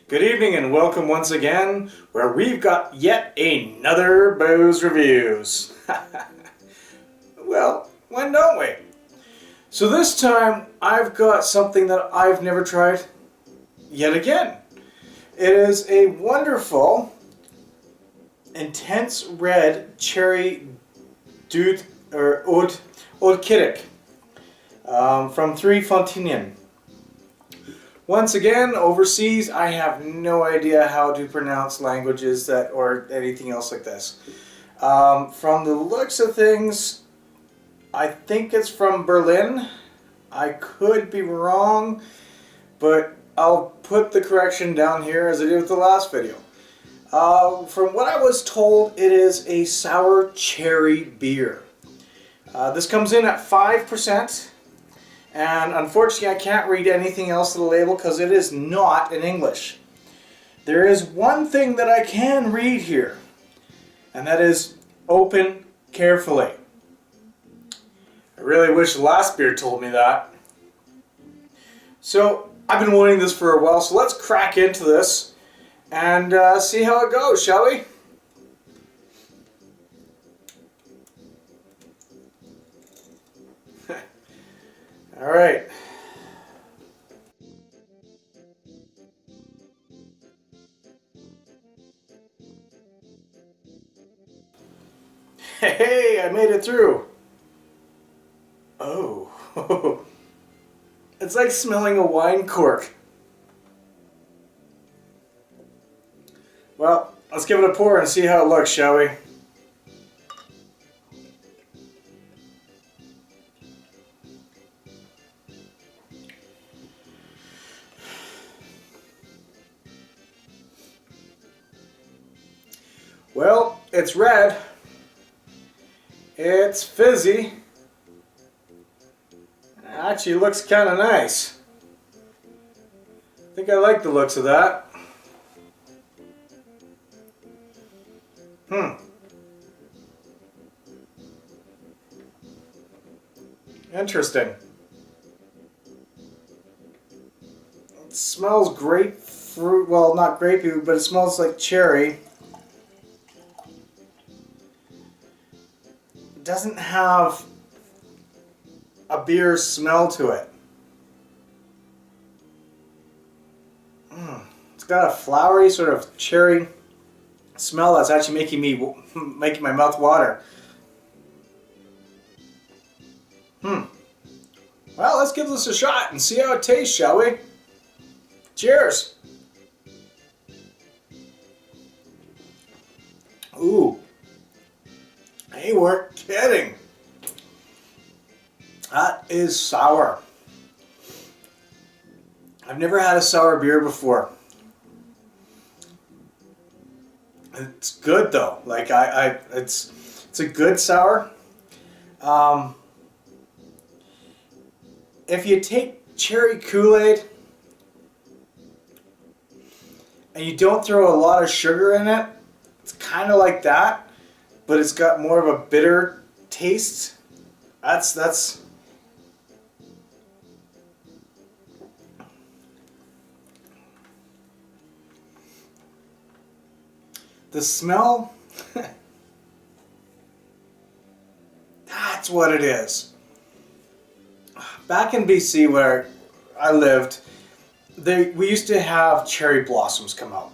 Good evening and welcome once again, where we've got yet another booze reviews. Well, when don't we? So this time I've got something that I've never tried yet again. It is a wonderful, intense red cherry Oud Kirik from FONTEINEN. Once again, overseas, I have no idea how to pronounce languages or anything else like this. From the looks of things, I think it's from Berlin. I could be wrong, but I'll put the correction down here as I did with the last video. From what I was told, it is a sour cherry beer. This comes in at 5%. And unfortunately, I can't read anything else on the label because it is not in English. There is one thing that I can read here, and that is open carefully. I really wish the last beer told me that. So I've been wanting this for a while, so let's crack into this and see how it goes, shall we? All right. Hey, I made it through. Oh, it's like smelling a wine cork. Well, let's give it a pour and see how it looks, shall we? Well, it's red, it's fizzy, actually looks kind of nice. I think I like the looks of that. Interesting. It smells grapefruit, well, not grapefruit, but it smells like cherry. Doesn't have a beer smell to it. It's got a flowery sort of cherry smell that's actually making my mouth water. Well, let's give this a shot and see how it tastes, shall we? Cheers. Ooh. They weren't kidding. That is sour. I've never had a sour beer before. It's good though. Like it's a good sour. If you take cherry Kool-Aid and you don't throw a lot of sugar in it, it's kind of like that. But it's got more of a bitter taste. That's the smell. That's what it is. Back in BC where I lived, we used to have cherry blossoms come out.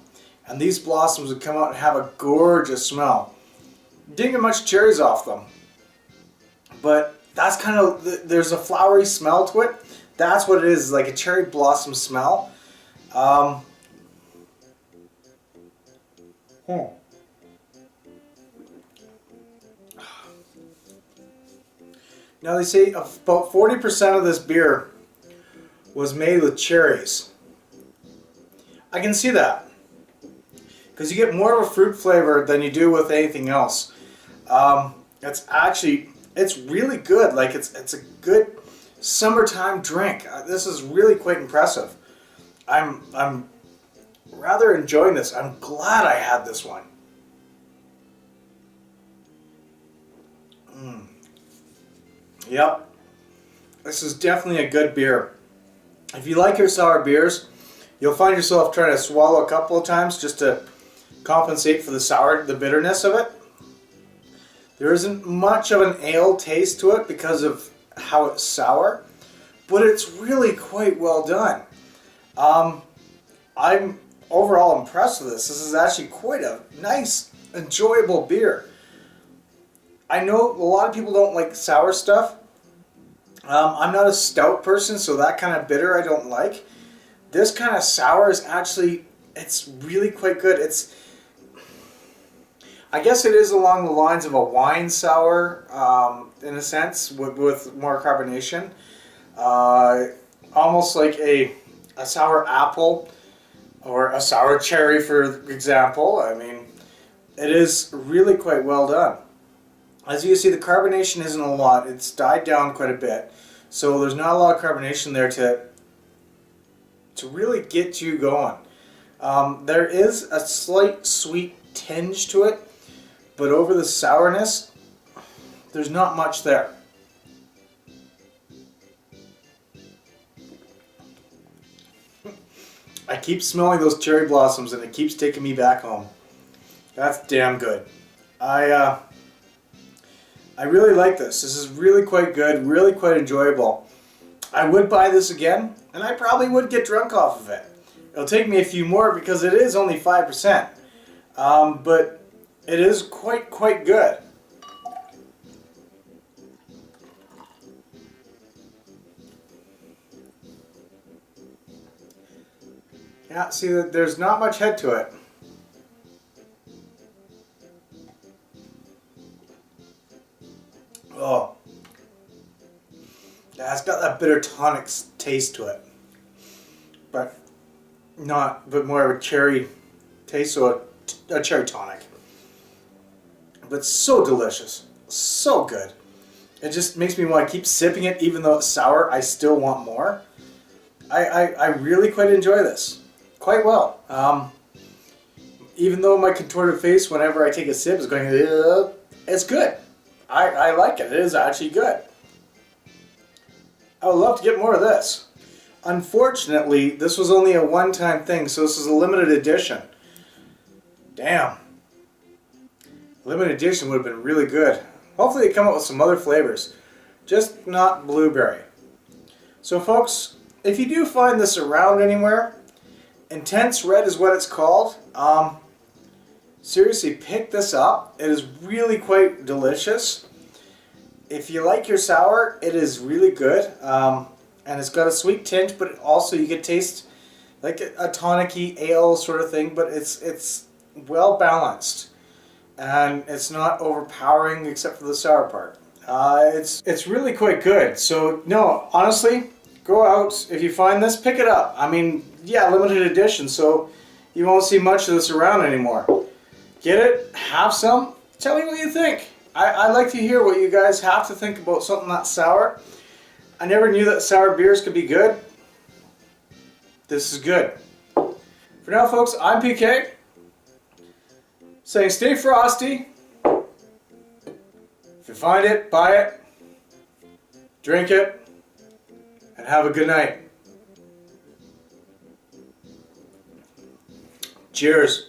And these blossoms would come out and have a gorgeous smell. Didn't get much cherries off them, but that's kind of, there's a flowery smell to it. That's what it is, like a cherry blossom smell. Now they say about 40% of this beer was made with cherries. I can see that, because you get more of a fruit flavor than you do with anything else. It's really good. Like it's a good summertime drink. This is really quite impressive. I'm rather enjoying this. I'm glad I had this one. Yep, this is definitely a good beer. If you like your sour beers, You'll find yourself trying to swallow a couple of times just to compensate for the bitterness of it. There isn't much of an ale taste to it because of how it's sour, but it's really quite well done. I'm overall impressed with this. This is actually quite a nice, enjoyable beer. I know a lot of people don't like sour stuff. I'm not a stout person, so that kind of bitter I don't like. This kind of sour is actually, it's really quite good. I guess it is along the lines of a wine sour, in a sense, with more carbonation. Almost like a sour apple or a sour cherry, for example. I mean, it is really quite well done. As you can see, the carbonation isn't a lot. It's died down quite a bit. So there's not a lot of carbonation there to really get you going. There is a slight sweet tinge to it, but over the sourness, there's not much there. I keep smelling those cherry blossoms and it keeps taking me back home. That's damn good. I really like this. This is really quite good, really quite enjoyable. I would buy this again, and I probably would get drunk off of it. It'll take me a few more because it is only 5%, but it is quite good. Yeah, see, there's not much head to it. Oh, yeah, it's got that bitter tonic taste to it, but more of a cherry taste, so a cherry tonic. But so delicious, so good. It just makes me want to keep sipping it, even though it's sour. I still want more. I really quite enjoy this, quite well. Even though my contorted face whenever I take a sip is going, it's good. I like it. It is actually good. I would love to get more of this. Unfortunately, this was only a one-time thing, so this is a limited edition. Damn. Limited edition would have been really good. Hopefully they come up with some other flavors. Just not blueberry. So folks, if you do find this around anywhere, Intense Red is what it's called. Seriously, pick this up. It is really quite delicious. If you like your sour, it is really good. And it's got a sweet tinge, but also you can taste like a tonic-y ale sort of thing, but it's well balanced. And it's not overpowering except for the sour part. It's really quite good. So no, honestly, go out. If you find this, pick it up. I mean, yeah, limited edition, so you won't see much of this around anymore. Get it, have some, tell me what you think. I like to hear what you guys have to think about something that's sour. I never knew that sour beers could be good. This is good. For now, folks, I'm PK, saying stay frosty. If you find it, buy it, drink it, and have a good night. Cheers.